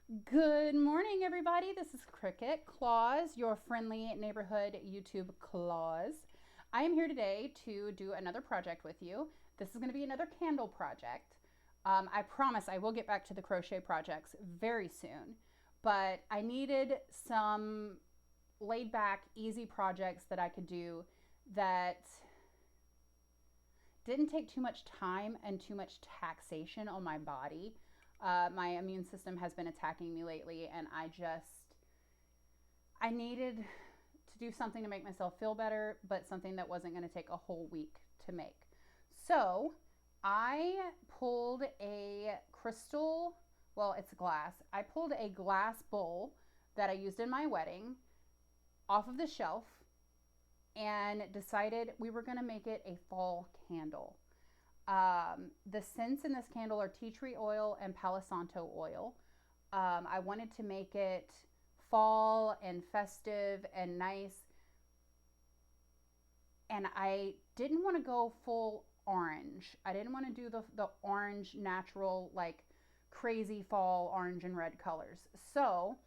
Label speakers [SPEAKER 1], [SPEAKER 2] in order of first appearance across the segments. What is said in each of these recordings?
[SPEAKER 1] Good morning, everybody. This is Claus, your friendly neighborhood YouTube Claus. I am here today to do another project with you. This is going to be another candle project. I promise I will get back to the crochet projects very soon, but I needed some laid back, easy projects that I could do that didn't take too much time and too much taxation on my body. My immune system has been attacking me lately, and I needed to do something to make myself feel better, but something that wasn't going to take a whole week to make. So I pulled a crystal, well, it's glass. I pulled a glass bowl that I used in my wedding off of the shelf and decided we were going to make it a fall candle. The scents in this candle are tea tree oil and Palo Santo oil. I wanted to make it fall and festive and nice. And I didn't want to go full orange. I didn't want to do the orange natural, like crazy fall orange and red colors. So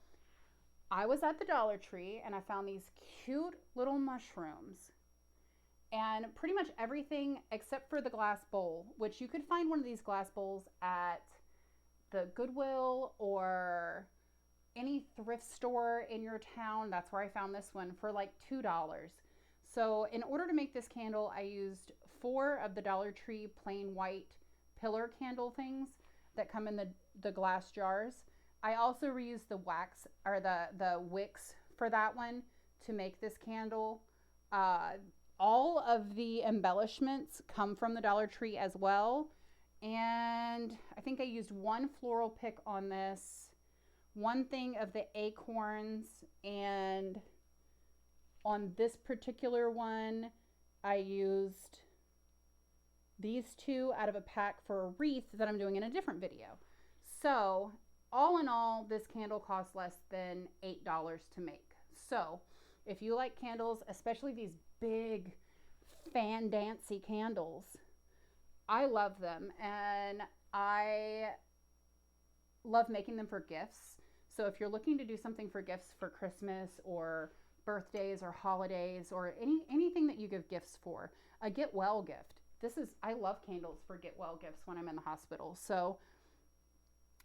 [SPEAKER 1] I was at the Dollar Tree and I found these cute little mushrooms. And pretty much everything except for the glass bowl, which you could find one of these glass bowls at the Goodwill or any thrift store in your town. That's where I found this one for like $2. So in order to make this candle, I used 4 of the Dollar Tree plain white pillar candle things that come in the glass jars. I also reused the wax or the wicks for that one to make this candle. All of the embellishments come from the Dollar Tree as well. And I think I used 1 floral pick on this, 1 thing of the acorns, and on this particular one, I used these 2 out of a pack for a wreath that I'm doing in a different video. So all in all, this candle costs less than $8 to make. So if you like candles, especially these big fan dancy candles, I love them, and I love making them for gifts. So if you're looking to do something for gifts for Christmas or birthdays or holidays or anything that you give gifts for, a get well gift. I love candles for get well gifts when I'm in the hospital. So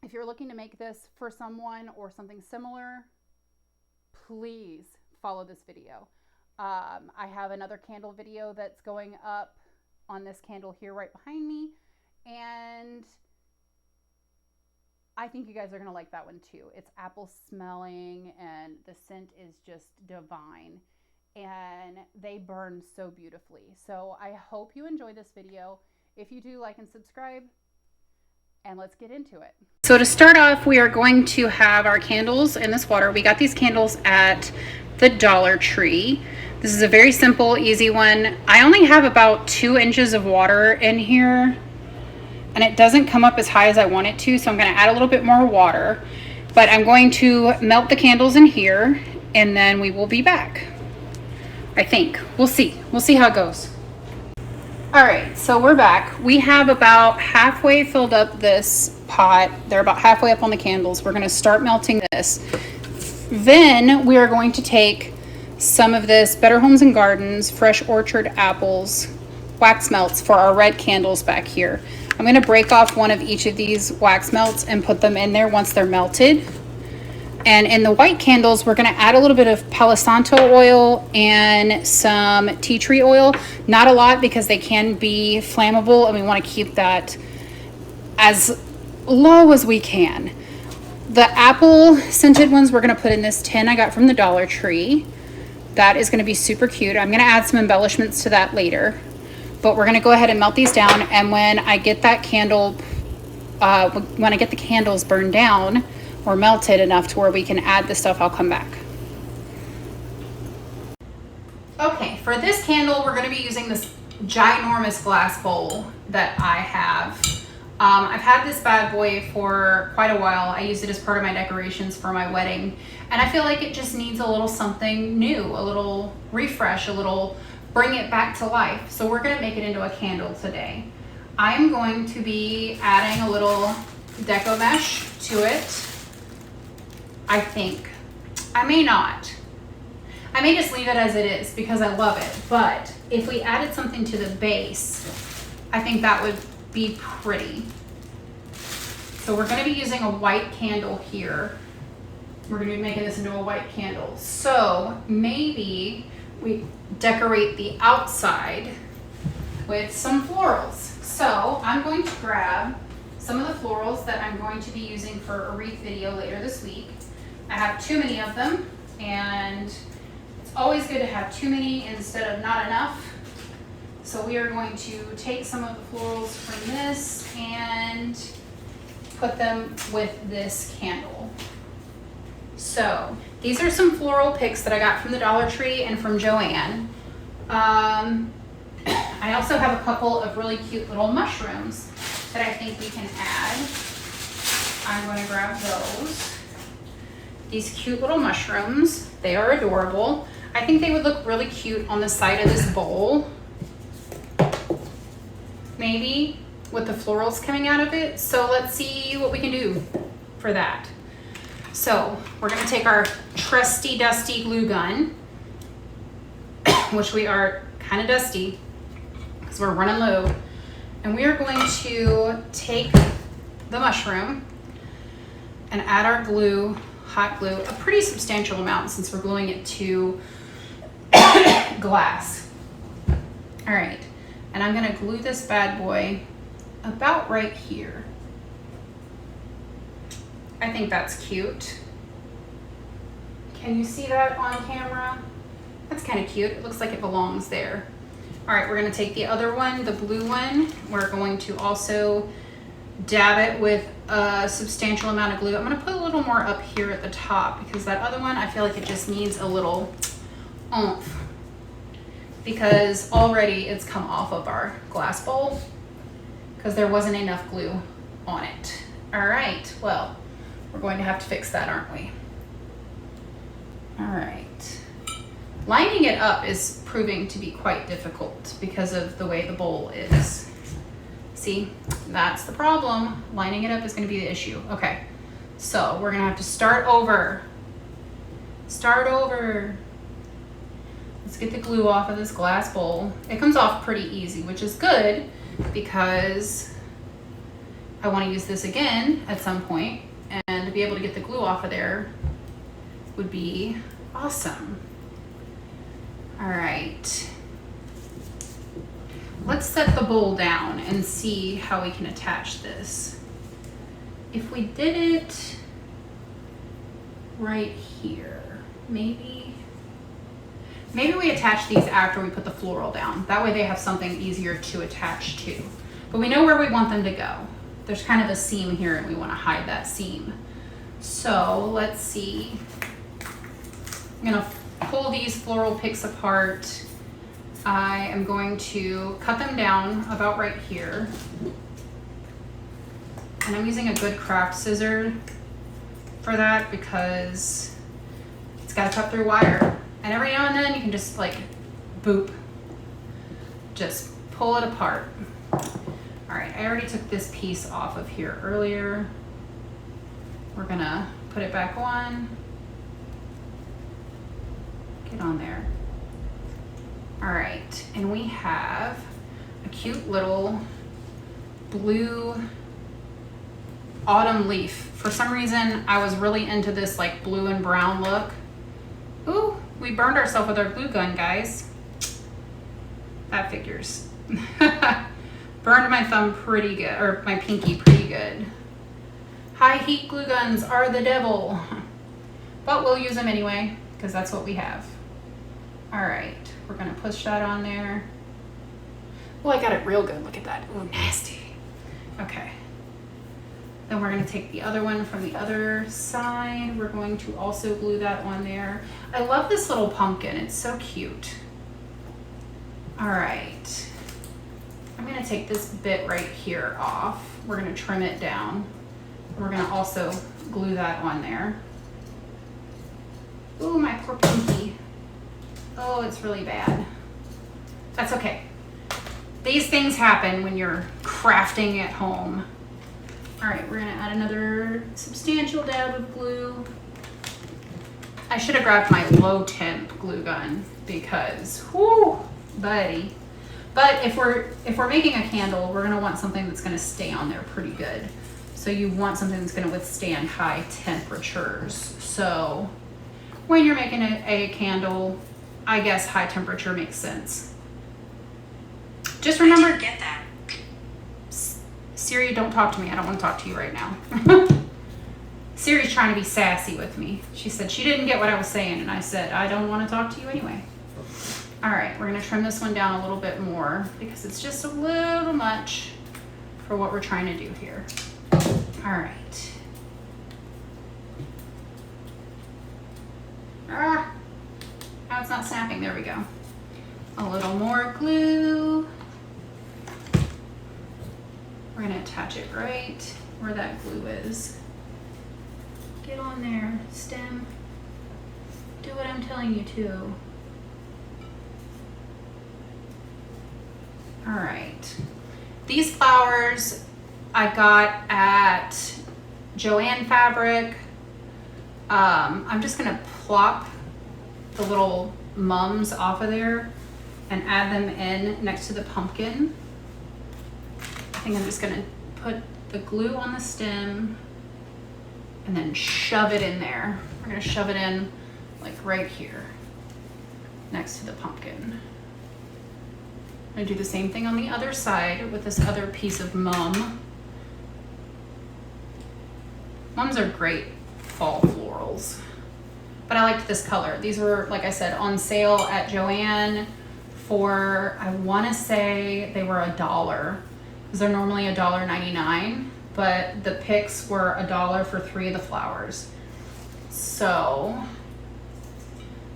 [SPEAKER 1] if you're looking to make this for someone or something similar, please follow this video. I have another candle video that's going up on this candle here right behind me, and I think you guys are going to like that one too. It's apple smelling and the scent is just divine, and they burn so beautifully. So I hope you enjoy this video. If you do, like and subscribe, and let's get into it. So to start off, we are going to have our candles in this water. We got these candles at the Dollar Tree. This is a very simple, easy one. I only have about 2 inches of water in here, and it doesn't come up as high as I want it to, so I'm going to add a little bit more water. But I'm going to melt the candles in here, and then we will be back. I think. We'll see. We'll see how it goes. All right, so we're back. We have about halfway filled up this pot. They're about halfway up on the candles. We're going to start melting this. Then we are going to take some of this Better Homes and Gardens Fresh Orchard Apples wax melts for our red candles back here. I'm going to break off one of each of these wax melts and put them in there once they're melted. And in the white candles, we're going to add a little bit of Palo Santo oil and some tea tree oil. Not a lot because they can be flammable, and we want to keep that as low as we can. The apple scented ones we're going to put in this tin I got from the Dollar Tree. That is going to be super cute. I'm going to add some embellishments to that later. But we're going to go ahead and melt these down. And when I get that candle, when I get the candles burned down or melted enough to where we can add the stuff, I'll come back. Okay, for this candle, we're going to be using this ginormous glass bowl that I have. I've had this bad boy for quite a while. I used it as part of my decorations for my wedding, and I feel like it just needs a little something new, a little refresh, a little bring it back to life. So we're going to make it into a candle today. I'm going to be adding a little deco mesh to it. I think. I may not. I may just leave it as it is because I love it. But if we added something to the base, I think that would be pretty. So we're going to be using a white candle here. We're going to be making this into a white candle. So maybe we decorate the outside with some florals. So I'm going to grab some of the florals that I'm going to be using for a wreath video later this week. I have too many of them, and it's always good to have too many instead of not enough. So we are going to take some of the florals from this and put them with this candle. So these are some floral picks that I got from the Dollar Tree and from Joann. I also have a couple of really cute little mushrooms that I think we can add. I'm going to grab those. These cute little mushrooms, they are adorable. I think they would look really cute on the side of this bowl. Maybe with the florals coming out of it. So let's see what we can do for that. So we're going to take our trusty dusty glue gun, which we are kind of dusty because we're running low. And we are going to take the mushroom and add our glue, hot glue, a pretty substantial amount since we're gluing it to glass. All right, and I'm going to glue this bad boy about right here. I think that's cute. Can you see that on camera? That's kind of cute. It looks like it belongs there. All right, we're going to take the other one, the blue one. We're going to also dab it with a substantial amount of glue. I'm going to put a little more up here at the top because that other one, I feel like it just needs a little oomph because already it's come off of our glass bowl because there wasn't enough glue on it. All right, well, we're going to have to fix that, aren't we? All right. Lining it up is proving to be quite difficult because of the way the bowl is. See, that's the problem. Lining it up is going to be the issue. Okay, so we're going to have to start over. Start over. Let's get the glue off of this glass bowl. It comes off pretty easy, which is good because I want to use this again at some point, and to be able to get the glue off of there would be awesome. All right, let's set the bowl down and see how we can attach this. If we did it right here, maybe we attach these after we put the floral down. That way they have something easier to attach to. But we know where we want them to go. There's kind of a seam here and we want to hide that seam. So let's see. I'm gonna pull these floral picks apart. I am going to cut them down about right here. And I'm using a good craft scissor for that because it's got to cut through wire. And every now and then you can just like boop, just pull it apart. All right, I already took this piece off of here earlier. We're gonna put it back on. Get on there. All right, and we have a cute little blue autumn leaf. For some reason, I was really into this like blue and brown look. Ooh, we burned ourselves with our glue gun, guys. That figures. Burned my thumb pretty good, or my pinky pretty good. High heat glue guns are the devil. But we'll use them anyway, because that's what we have. All right, we're gonna push that on there. Well, I got it real good, look at that. Ooh, nasty. Okay. Then we're gonna take the other one from the other side. We're going to also glue that on there. I love this little pumpkin, it's so cute. All right. I'm gonna take this bit right here off. We're gonna trim it down. We're gonna also glue that on there. Ooh, my poor pinky. Oh, it's really bad. That's okay. These things happen when you're crafting at home. All right, we're gonna add another substantial dab of glue. I should have grabbed my low temp glue gun because, whoo, buddy. But if we're making a candle, we're gonna want something that's gonna stay on there pretty good. So you want something that's gonna withstand high temperatures. So when you're making a candle, I guess high temperature makes sense. Just remember,
[SPEAKER 2] I didn't get that.
[SPEAKER 1] Siri, don't talk to me. I don't want to talk to you right now. Siri's trying to be sassy with me. She said she didn't get what I was saying, and I said, I don't want to talk to you anyway. All right, we're going to trim this one down a little bit more because it's just a little much for what we're trying to do here. All right. Ah, now it's not snapping. There we go. A little more glue. We're going to attach it right where that glue is. Get on there, stem. Do what I'm telling you to. All right. These flowers I got at Joann Fabric. I'm just going to plop the little mums off of there and add them in next to the pumpkin. I think I'm just going to put the glue on the stem and then shove it in there. We're going to shove it in like right here next to the pumpkin. I'm going to do the same thing on the other side with this other piece of mum. Mums are great fall florals, but I liked this color. These were, like I said, on sale at Joann for, I want to say they were $1, because they're normally $1.99, but the picks were $1 for 3 of the flowers. So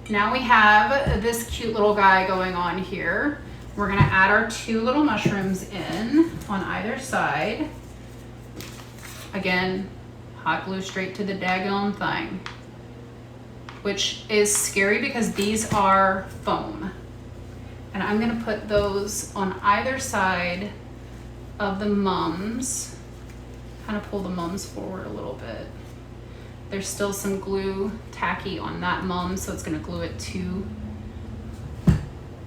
[SPEAKER 1] now we have this cute little guy going on here. We're gonna add our 2 little mushrooms in on either side. Again, hot glue straight to the daggone thing, which is scary because these are foam. And I'm gonna put those on either side of the mums. Kind of pull the mums forward a little bit. There's still some glue tacky on that mum, so it's gonna glue it to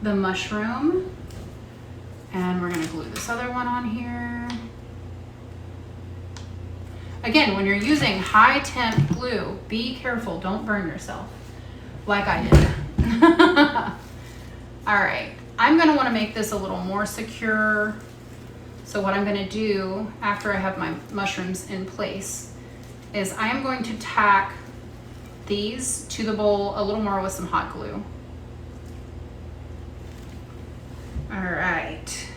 [SPEAKER 1] the mushroom. And we're gonna glue this other one on here. Again, when you're using high temp glue, be careful, don't burn yourself like I did. All right, I'm gonna wanna make this a little more secure. So what I'm gonna do after I have my mushrooms in place is I am going to tack these to the bowl a little more with some hot glue. All right.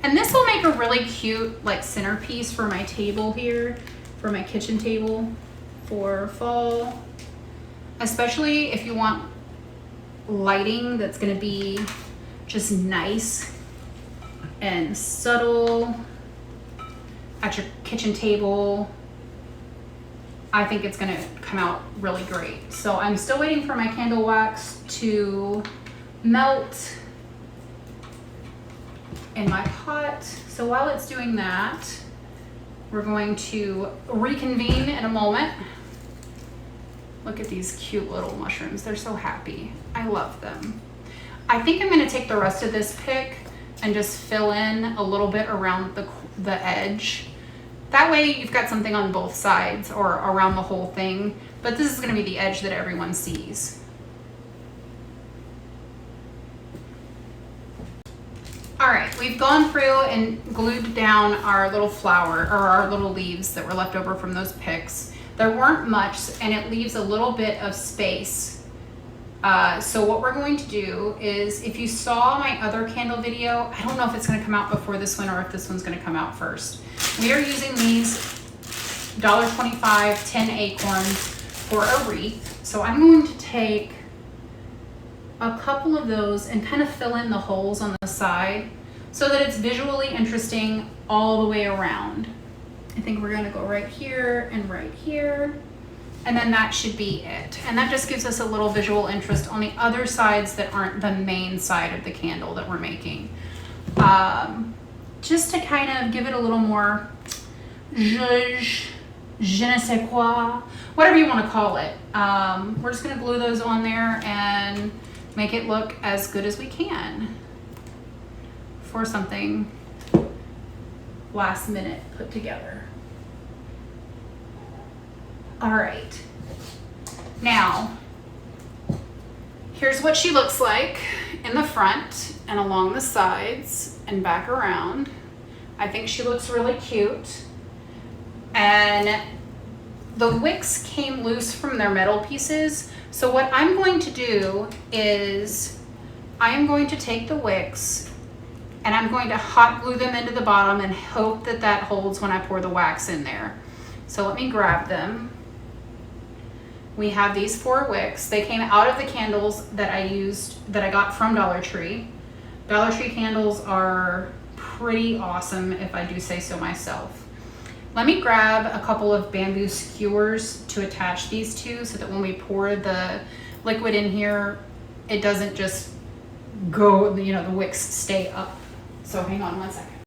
[SPEAKER 1] And this will make a really cute like centerpiece for my table here, for my kitchen table for fall. Especially if you want lighting that's gonna be just nice and subtle at your kitchen table. I think it's gonna come out really great. So I'm still waiting for my candle wax to melt in my pot. So while it's doing that, we're going to reconvene in a moment. Look at these cute little mushrooms. They're so happy. I love them. I think I'm gonna take the rest of this pick and just fill in a little bit around the edge. That way you've got something on both sides or around the whole thing, but this is gonna be the edge that everyone sees. All right, we've gone through and glued down our little flower or our little leaves that were left over from those picks. There weren't much and it leaves a little bit of space. So what we're going to do is, if you saw my other candle video, I don't know if it's gonna come out before this one or if this one's gonna come out first. We are using these $1.25 10 acorns for a wreath. So I'm going to take a couple of those and kind of fill in the holes on the side so that it's visually interesting all the way around. I think we're gonna go right here and right here, and then that should be it. And that just gives us a little visual interest on the other sides that aren't the main side of the candle that we're making. Just to kind of give it a little more zhuzh je ne sais quoi, whatever you want to call it. We're just going to glue those on there and make it look as good as we can for something last minute put together. All right. Now, here's what she looks like in the front and along the sides and back around. I think she looks really cute. And the wicks came loose from their metal pieces. So what I'm going to do is I am going to take the wicks and I'm going to hot glue them into the bottom and hope that that holds when I pour the wax in there. So let me grab them. We have these 4 wicks. They came out of the candles that I got from Dollar Tree. Dollar Tree candles are pretty awesome, if I do say so myself. Let me grab a couple of bamboo skewers to attach these to so that when we pour the liquid in here, it doesn't just go, you know, the wicks stay up. So hang on one second.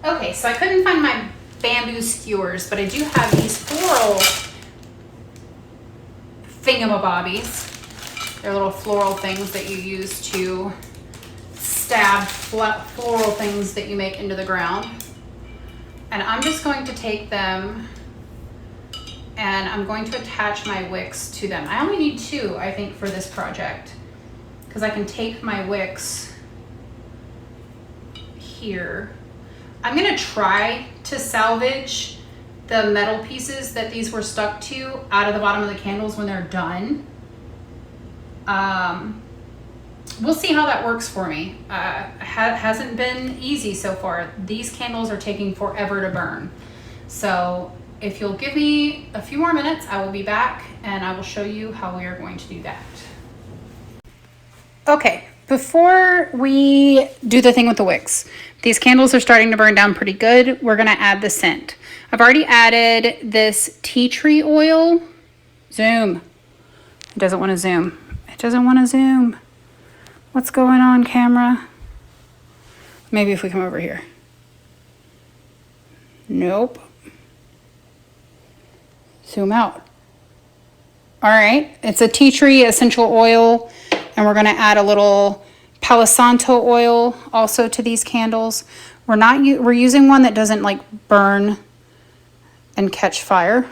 [SPEAKER 1] Okay, so I couldn't find my bamboo skewers, but I do have these floral thingamabobbies. They're little floral things that you use to stab floral things that you make into the ground. And I'm just going to take them and I'm going to attach my wicks to them. I only need 2, I think, for this project, because I can take my wicks here. I'm gonna try to salvage the metal pieces that these were stuck to out of the bottom of the candles when they're done. We'll see how that works for me. Hasn't been easy so far. These candles are taking forever to burn. So if you'll give me a few more minutes, I will be back and I will show you how we are going to do that. Okay, before we do the thing with the wicks, these candles are starting to burn down pretty good. We're gonna add the scent. I've already added this tea tree oil. Zoom. It doesn't want to zoom. It doesn't want to zoom. What's going on, camera? Maybe if we come over here. Nope. Zoom out. All right, it's a tea tree essential oil, and we're gonna add a little Palo Santo oil also to these candles. We're using one that doesn't like burn and catch fire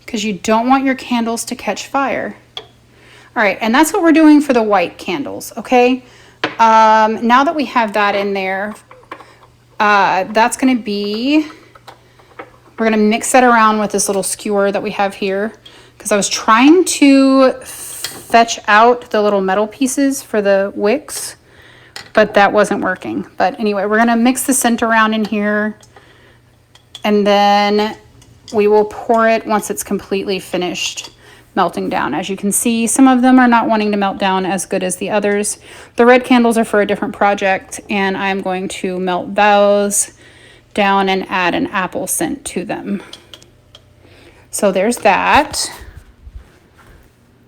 [SPEAKER 1] because you don't want your candles to catch fire. All right, and that's what we're doing for the white candles, okay? Now that we have that in there, that's gonna be, we're gonna mix that around with this little skewer that we have here, because I was trying to fetch out the little metal pieces for the wicks, but that wasn't working. But anyway, we're gonna mix the scent around in here, and then we will pour it once it's completely finished melting down. As you can see, some of them are not wanting to melt down as good as the others. The red candles are for a different project, and I'm going to melt those down and add an apple scent to them. So there's that.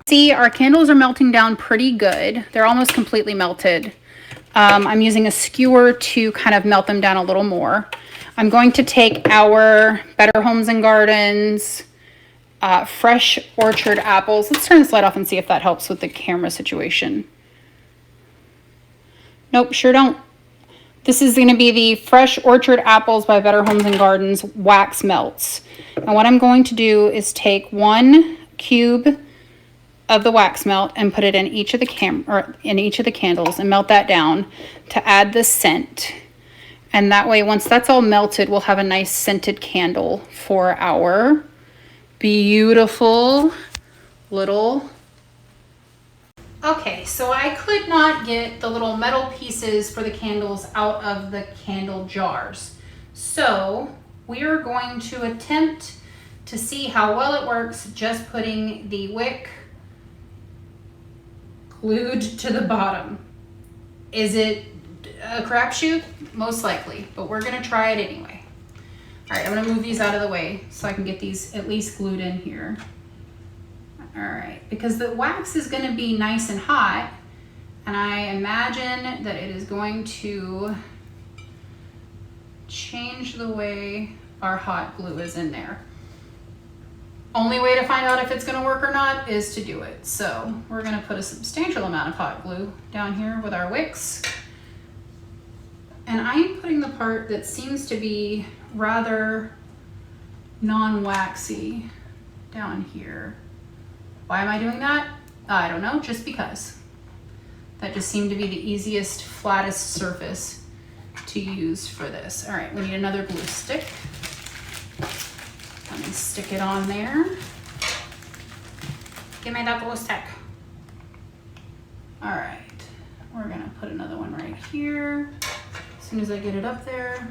[SPEAKER 1] See, our candles are melting down pretty good. They're almost completely melted. I'm using a skewer to kind of melt them down a little more. I'm going to take our Better Homes and Gardens fresh orchard apples. Let's turn this light off and see if that helps with the camera situation. Nope, sure don't. This is going to be the Fresh Orchard Apples by Better Homes and Gardens wax melts. And what I'm going to do is take 1 cube of the wax melt and put it in each of the candles and melt that down to add the scent. And that way, once that's all melted, we'll have a nice scented candle for our beautiful little. Okay, so I could not get the little metal pieces for the candles out of the candle jars. So we are going to attempt to see how well it works just putting the wick glued to the bottom. Is it a crapshoot? Most likely, but we're gonna try it anyway. All right, I'm gonna move these out of the way so I can get these at least glued in here. All right, because the wax is gonna be nice and hot, and I imagine that it is going to change the way our hot glue is in there. Only way to find out if it's gonna work or not is to do it. So we're gonna put a substantial amount of hot glue down here with our wicks. And I'm putting the part that seems to be rather non-waxy down here. Why am I doing that? I don't know, just because. That just seemed to be the easiest, flattest surface to use for this. All right, we need another glue stick. Let me stick it on there. Give me that glue stick. All right, we're gonna put another one right here. As soon as I get it up there.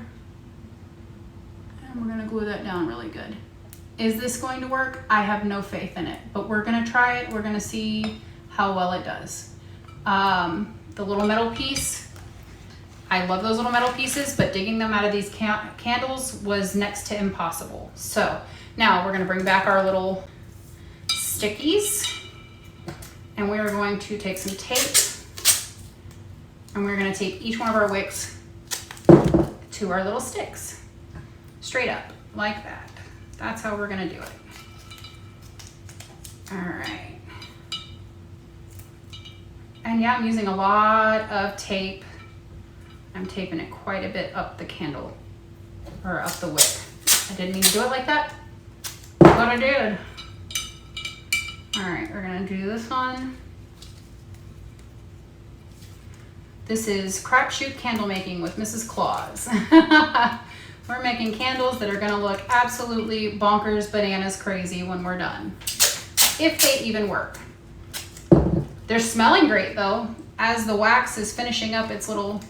[SPEAKER 1] And we're gonna glue that down really good. Is this going to work? I have no faith in it, but we're gonna try it. We're gonna see how well it does. The little metal piece, I love those little metal pieces, but digging them out of these candles was next to impossible. So now we're gonna bring back our little stickies, and we're going to take some tape, and we're gonna tape each one of our wicks to our little sticks, straight up, like that. That's how we're gonna do it. All right. And yeah, I'm using a lot of tape. I'm taping it quite a bit up the candle, or up the wick. I didn't mean to do it like that, but I did. All right, we're gonna do this one. This is crapshoot candle making with Mrs. Claus. We're making candles that are gonna look absolutely bonkers, bananas, crazy when we're done, if they even work. They're smelling great though, as the wax is finishing up its little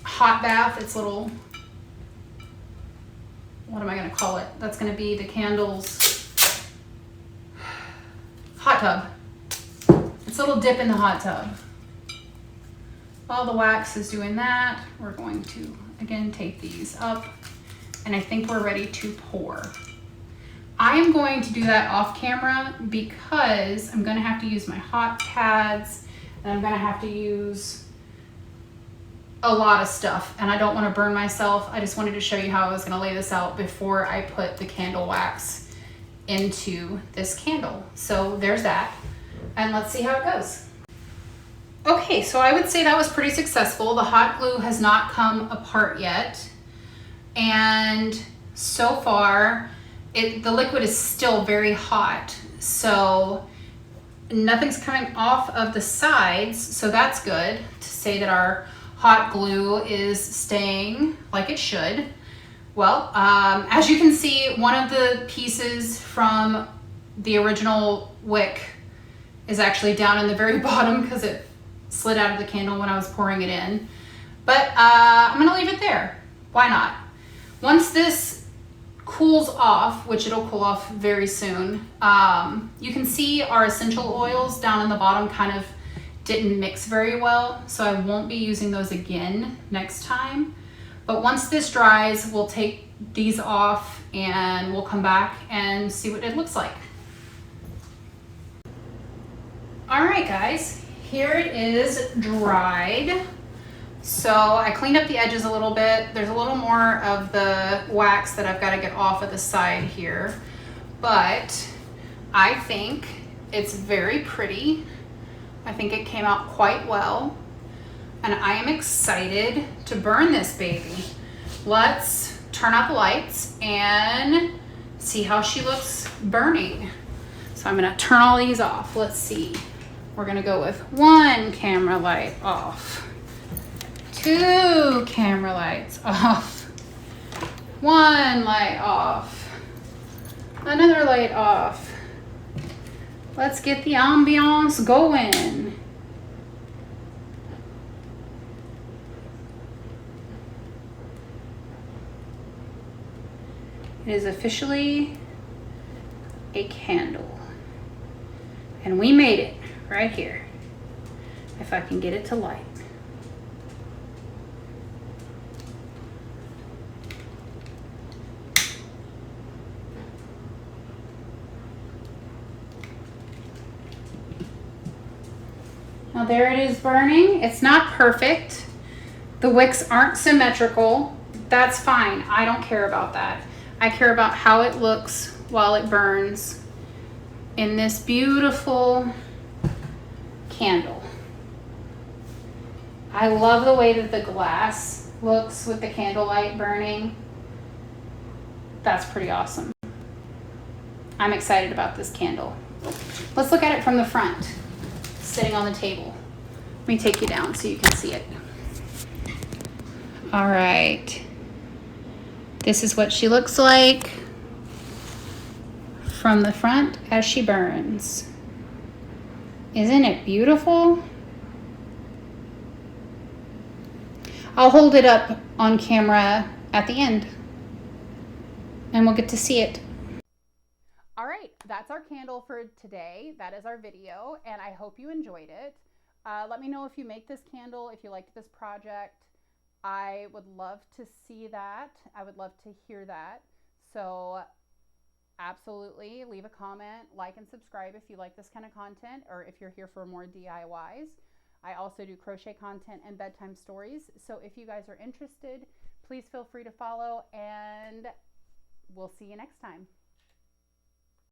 [SPEAKER 1] hot bath, its little, what am I gonna call it? That's gonna be the candle's hot tub. It's a little dip in the hot tub. While the wax is doing that, we're going to, again, tape these up, and I think we're ready to pour. I am going to do that off camera because I'm gonna have to use my hot pads, and I'm gonna have to use a lot of stuff, and I don't wanna burn myself. I just wanted to show you how I was gonna lay this out before I put the candle wax into this candle. So there's that, and let's see how it goes. Okay, so I would say that was pretty successful. The hot glue has not come apart yet, and so far, the liquid is still very hot, so nothing's coming off of the sides, so that's good to say that our hot glue is staying like it should. Well, as you can see, one of the pieces from the original wick is actually down in the very bottom because it slid out of the candle when I was pouring it in. But I'm gonna leave it there. Why not? Once this cools off, which it'll cool off very soon, you can see our essential oils down in the bottom kind of didn't mix very well, so I won't be using those again next time. But once this dries, we'll take these off and we'll come back and see what it looks like. All right, guys, here it is dried. So I cleaned up the edges a little bit. There's a little more of the wax that I've got to get off of the side here, but I think it's very pretty. I think it came out quite well, and I am excited to burn this baby. Let's turn out the lights and see how she looks burning. So I'm gonna turn all these off. Let's see. We're gonna go with 1 camera light off, 2 camera lights off, 1 light off, another light off. Let's get the ambiance going. It is officially a candle, and we made it right here, if I can get it to light. Now there it is burning. It's not perfect. The wicks aren't symmetrical. That's fine. I don't care about that. I care about how it looks while it burns in this beautiful candle. I love the way that the glass looks with the candlelight burning. That's pretty awesome. I'm excited about this candle. Let's look at it from the front, sitting on the table. Let me take you down so you can see it. All right. This is what she looks like from the front as she burns. Isn't it beautiful? I'll hold it up on camera at the end and we'll get to see it. All right, that's our candle for today. That is our video, and I hope you enjoyed it. Let me know if you make this candle, if you liked this project. I would love to see that. I would love to hear that. So absolutely leave a comment, like and subscribe if you like this kind of content, or if you're here for more DIYs. I also do crochet content and bedtime stories. So if you guys are interested, please feel free to follow, and we'll see you next time.